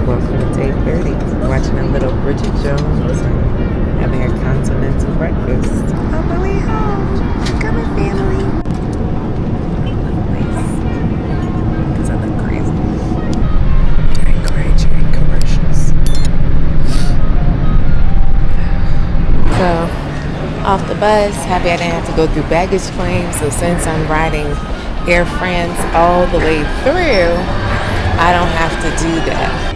Welcome to day 30. Watching a little Bridget Jones and having a continental breakfast. On my way home. Come on, family. Because I look crazy. I encourage you in commercials. So, off the bus, happy I didn't have to go through baggage claim. So since I'm riding Air France all the way through, I don't have to do that.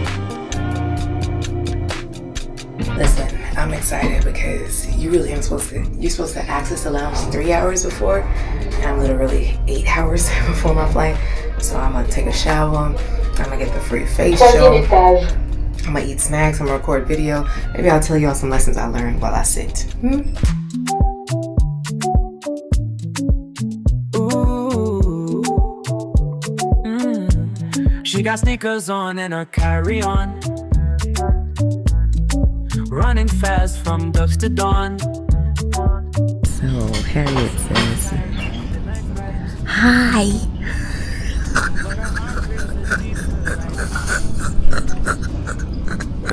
Listen, I'm excited because you're supposed to access the lounge 3 hours before, and I'm literally 8 hours before my flight. So I'm gonna take a shower, I'm gonna get the free facial, I'm gonna eat snacks, I'm gonna record video. Maybe I'll tell y'all some lessons I learned while I sit. She got sneakers on and her carry-on, running fast from dusk to dawn. So Harriet says, hi.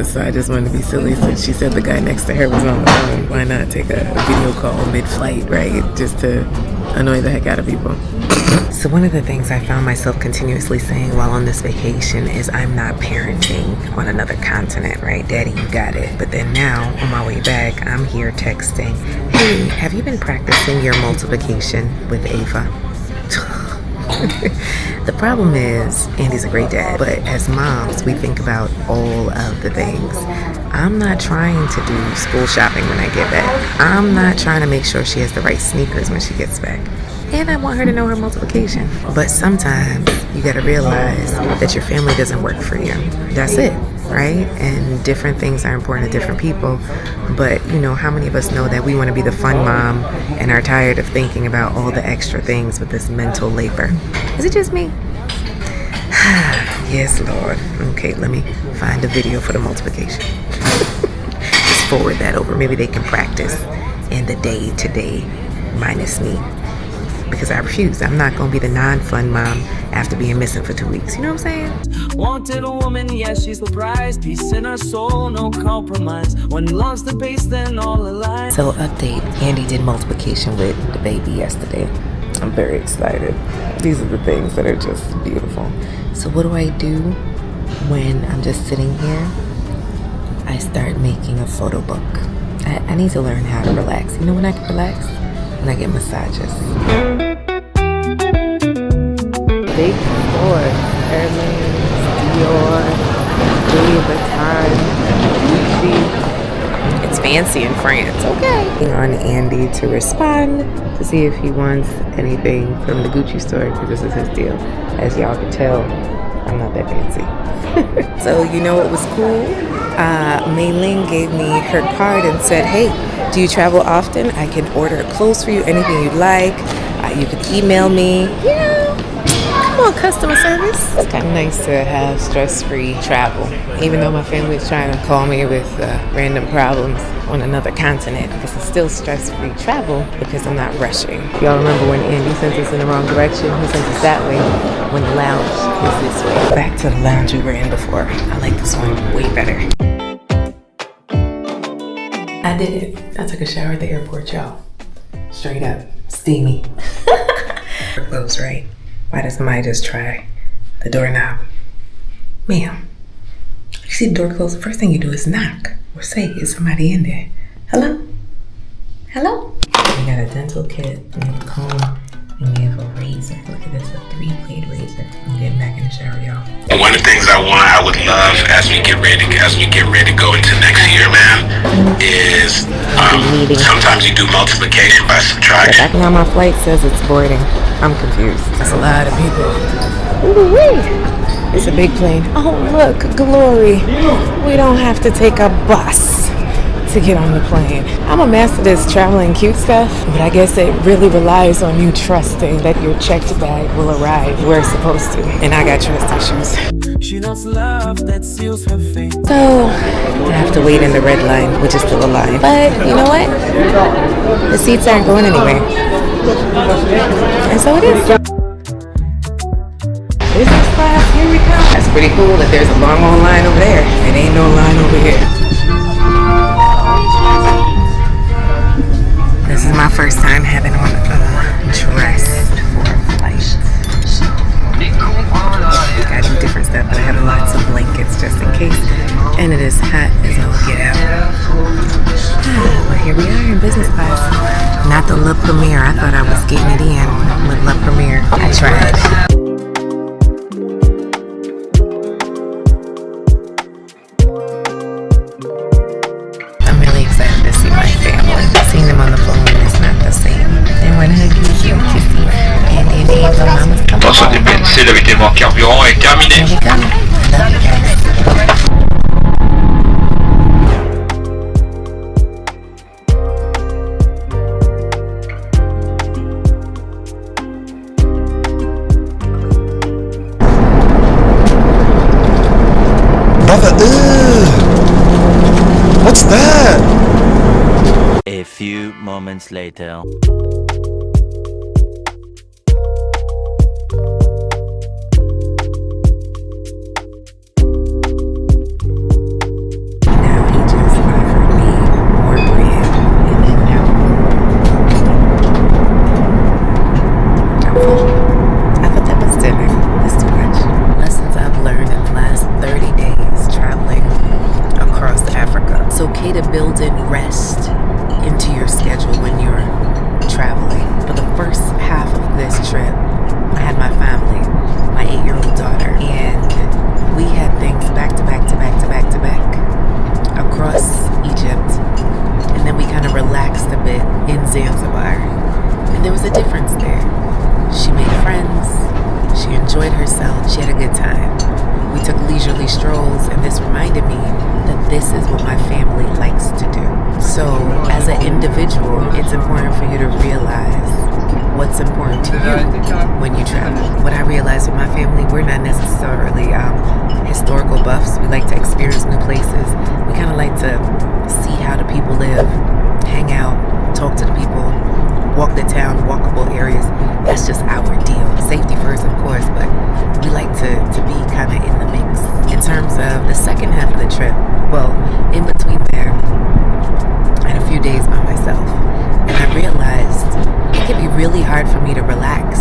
So I just wanted to be silly since she said the guy next to her was on the phone. Why not take a video call mid-flight, right? Just to annoy the heck out of people. So one of the things I found myself continuously saying while on this vacation is I'm not parenting on another continent, right? Daddy, you got it. But then now, on my way back, I'm here texting, hey, have you been practicing your multiplication with Ava? The problem is, Andy's a great dad, but as moms, we think about all of the things. I'm not trying to do school shopping when I get back. I'm not trying to make sure she has the right sneakers when she gets back. And I want her to know her multiplication. But sometimes you gotta realize that your family doesn't work for you. That's it, right? And different things are important to different people. But you know, how many of us know that we want to be the fun mom and are tired of thinking about all the extra things with this mental labor? Is it just me? Yes, Lord. Okay, let me find a video for the multiplication. Just forward that over. Maybe they can practice in the day-to-day minus me. Because I refuse. I'm not going to be the non-fun mom after being missing for 2 weeks. You know what I'm saying? Wanted a woman, yes, she's the prize. Peace in her soul, no compromise. When love's the base, then all alive. So update, Andy did multiplication with the baby yesterday. I'm very excited. These are the things that are just beautiful. So what do I do when I'm just sitting here? I start making a photo book. I need to learn how to relax. You know when I can relax? When I get massages. Big stores, Hermes, Dior, Louis Vuitton, Gucci. It's fancy in France, okay. Waiting on Andy to respond to see if he wants anything from the Gucci store, because this is his deal. As y'all can tell, I'm not that fancy. So you know what was cool? Mei Ling gave me her card and said, hey, do you travel often? I can order clothes for you, anything you'd like. You can email me. You know, come on, customer service. It's kind of nice to have stress-free travel. Even though my family is trying to call me with random problems on another continent, this is still stress-free travel because I'm not rushing. Y'all remember when Andy sent us in the wrong direction? He sent us that way when the lounge is this way. Back to the lounge we were in before. I like this one way better. I did it. I took a shower at the airport, y'all. Straight up. Steamy. Door closed, right? Why doesn't somebody just try the doorknob? Ma'am, you see the door closed, the first thing you do is knock or say, is somebody in there? Hello? Hello? We got a dental kit, we have a comb, and we have a razor. Look at this, a 3-blade razor. I'm getting back in the shower, y'all. One of the things I would love as we get ready to go into next year, man, is sometimes you do multiplication by subtraction. Back now my flight says it's boarding. I'm confused. That's a lot of people. Ooh-wee. It's a big plane. Oh look, glory. We don't have to take a bus to get on the plane. I'm a master this traveling cute stuff, but I guess it really relies on you trusting that your checked bag will arrive where it's supposed to. And I got trust issues. She knows love that seals her fate. So I have to wait in the red line, which is still alive. But you know what? The seats aren't going anywhere. And so it is. Business class, here we come. That's pretty cool that there's a long line over there. It ain't no line over here. This is my first time having on a dress for a flight. I do different stuff, but I have lots of blankets just in case. And it is hot as all get out. But here we are in business class. Not the Le Premier. I thought I was getting it in with Le Premier. I tried. I'm really excited to see my family. Seeing them on the phone is not the same. They want to hug you, kissy, and they need the mama's coming. Attention DPNC, le démarrage carburant est terminé. Here we go. Love you guys. Brother, what's that? A few moments later. Now he just offered me more bread and then now I'm full. I thought that was dinner. That's too much. Lessons I've learned in the last 30 days traveling across Africa. It's okay to build in rest into your schedule when you're traveling. For the first half of this trip, I had my family, my 8-year-old daughter, and we had things back to back to back to back to back across Egypt. And then we kind of relaxed a bit in Zanzibar. And there was a difference there. She made friends, she enjoyed herself, she had a good time. We took leisurely strolls, and this reminded me that this is what my family likes to do. So, as an individual, it's important for you to realize what's important to you when you travel. What I realized with my family, we're not necessarily historical buffs. We like to experience new places. We kind of like to see how the people live, hang out, talk to the people, walk the town, walkable areas. That's just our deal. Safety first, of course, but we like to be kind of in the mix. In terms of the second half of the trip, well, in between there, I had a few days by myself, and I realized it could be really hard for me to relax,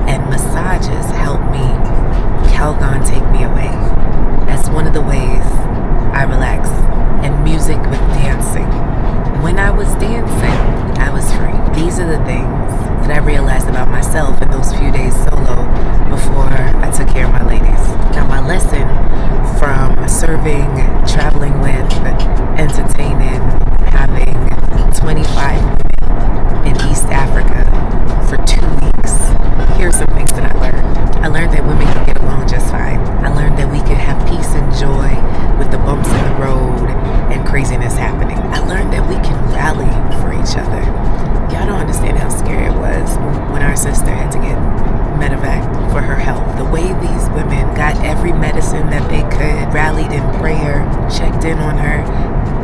and massages help me. Calgon take me away. That's one of the ways I relax, and music with dancing. When I was dancing, I was free. These are the things that I realized about myself in those few days solo before I took care of my ladies. Now my lesson from serving, traveling with, entertaining, having 25 women in East Africa for 2 weeks, here's some things that I learned. I learned that women can get along just fine. I learned that we could have peace and joy with the bumps in the road and craziness happening. I learned that we can rally for each other. Y'all don't understand how scary it was when our sister had to get medevac for her health. The way these women got every medicine that they could, rallied in prayer, checked in on her,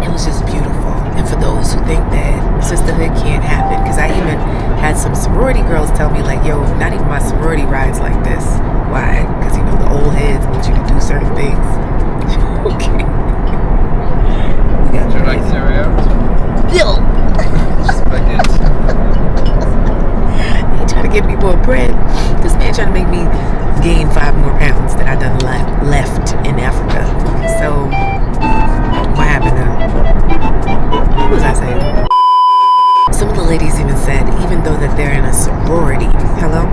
it was just beautiful. And for those who think that sisterhood can't happen, because I even had some sorority girls tell me like, yo, not even my sorority rides like this. Why? Because, you know, the old heads want you to do certain things. Okay. We got Do you like cereal? Bill. Spaghetti. He trying to get me more bread. This man trying to make me gain 5 more pounds that I done left in Africa. So, what happened now? What was I saying? Some of the ladies even said, even though that they're in a sorority, hello?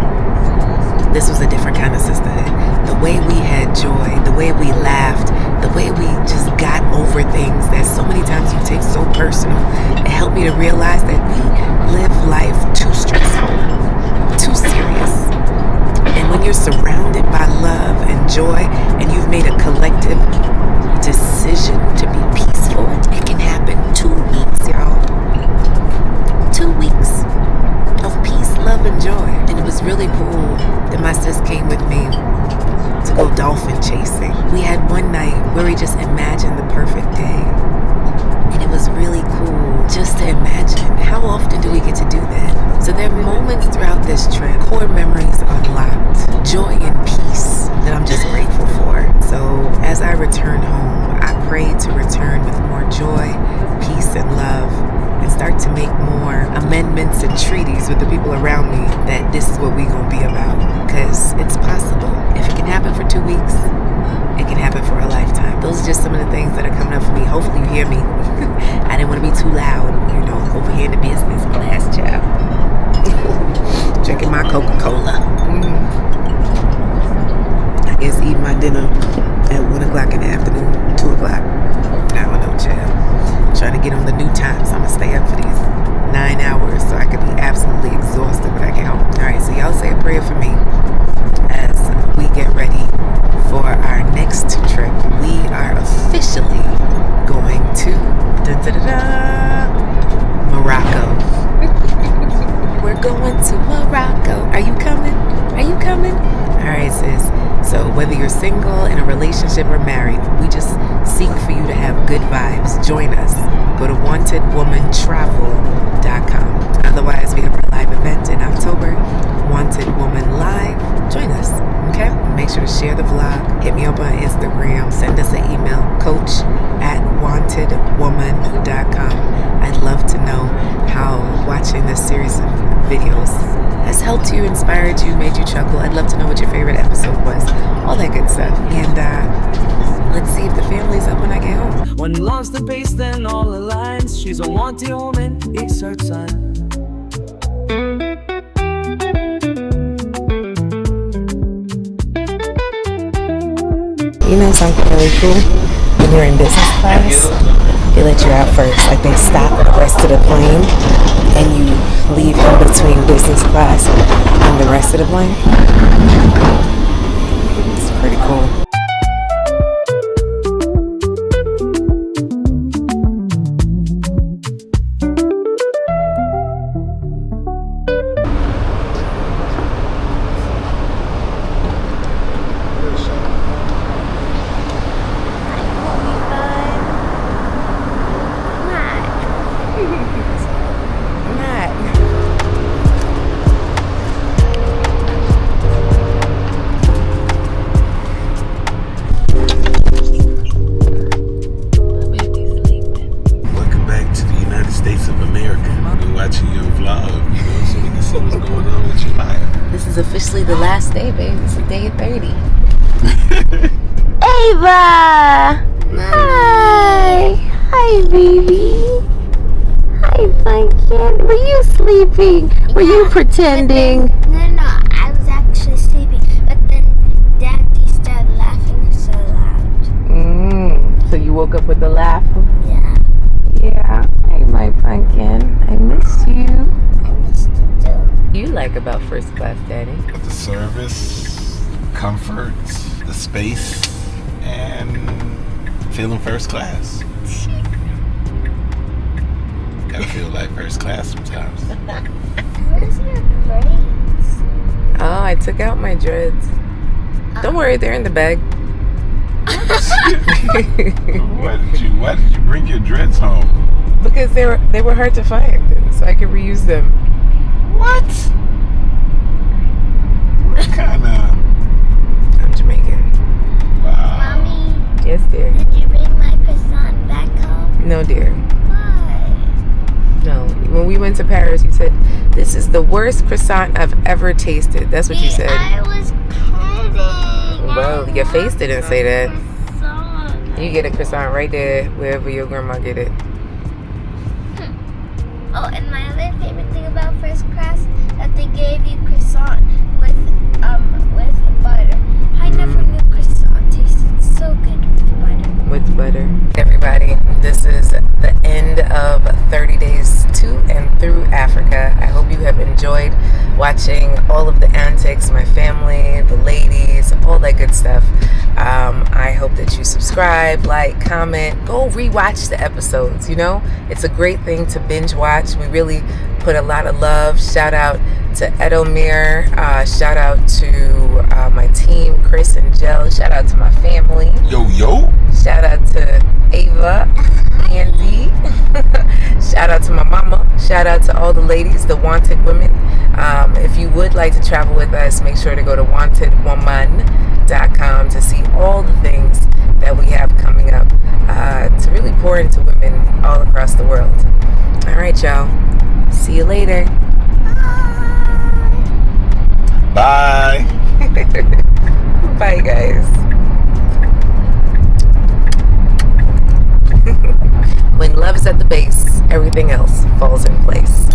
This was a different kind of sisterhood. The way we had joy, the way we laughed, the way we just got over things that so many times you take so personal. It helped me to realize that we live life too stressful, too serious. And when you're surrounded by love and joy, and you've made a collective decision to be peaceful, it can happen 2 weeks, y'all. 2 weeks of peace, love, and joy. And it was really cool that my sis came with me to go dolphin chasing. We had one night where we just imagined the perfect day. And it was really cool just to imagine. How often do we get to do that? So there are moments throughout this trip, core memories unlocked, joy and peace that I'm just grateful for. agreements and treaties with the people around me that this is what we gonna be about. Because it's possible. If it can happen for 2 weeks, it can happen for a lifetime. Those are just some of the things that are coming up for me. Hopefully you hear me. I didn't want to be too loud, over here in the business class, child. Drinking my Coca-Cola. I guess eating my dinner at 1 o'clock in the afternoon, 2 o'clock. I don't know, child. Trying to get on the new time, so I'm gonna stay up for these 9 hours so I can be absolutely exhausted when I get home. Alright, so y'all say a prayer for me as we get ready for our next trip. We are officially going to Morocco. We're going to Morocco. Are you coming? Are you coming? Alright, sis. So whether you're single, in a relationship, or married, we just seek for you to have good vibes. Join us. Go to wantedwomantravel.com. Otherwise, we have our live event in October, Wanted Woman Live. Join us, okay? Make sure to share the vlog. Hit me up on Instagram. Send us an email, coach@wantedwoman.com. I'd love to know how watching this series of videos has helped you, inspired you, made you chuckle. I'd love to know what your favorite episode was. All that good stuff. And let's see if the family's up when I get home. When love's the base, then all aligns. She's a wanted woman, it's her time. Something really cool? When you're in business class, they let you out first. Like they stop the rest of the plane and you leave in between business class and the rest of the plane. It's pretty cool. Officially the last day, babe. It's day 30. Ava! Hi! Hi, baby. Hi, Pumpkin. Were you sleeping? Were you pretending? No, I was actually sleeping. But then Daddy started laughing so loud. So you woke up with a laugh? Yeah. Yeah. Hey, my Pumpkin. I miss you. I missed it too. You like about first class, Daddy? The service, comfort, the space, and feeling first class. Gotta feel like first class sometimes. Where's your braids? Oh, I took out my dreads. Don't worry, they're in the bag. Why did you bring your dreads home? Because they were hard to find, so I could reuse them. What? What kind of... I'm Jamaican. Wow. Mommy, Yes, dear. did you bring my croissant back home? No, dear. Why? No. When we went to Paris, you said, this is the worst croissant I've ever tasted. That's what you said. I was kidding. Well, your face didn't say that. Croissant. You get a croissant right there, wherever your grandma get it. Oh, and my other favorite thing about first class, that they gave you croissant with butter. I never knew croissant tasted so good with butter. With butter. Everybody, this is the end of 30 days to and through Africa. I hope you have enjoyed watching all of the antics, my family, the ladies, all that good stuff. I hope that you subscribe, like, comment, go rewatch the episodes. It's a great thing to binge watch. We really put a lot of love. Shout out to Edomir. Shout out to my team, Chris and Jill. Shout out to my family. Yo. Shout out to Ava, Andy. Shout out to my mama. Shout out to all the ladies, the wanted women. If you would like to travel with us, make sure to go to wantedwoman.com to see all the things that we have coming up to really pour into women all across the world. All right, y'all. See you later. Bye. Bye, guys. When love is at the base, everything else falls in place.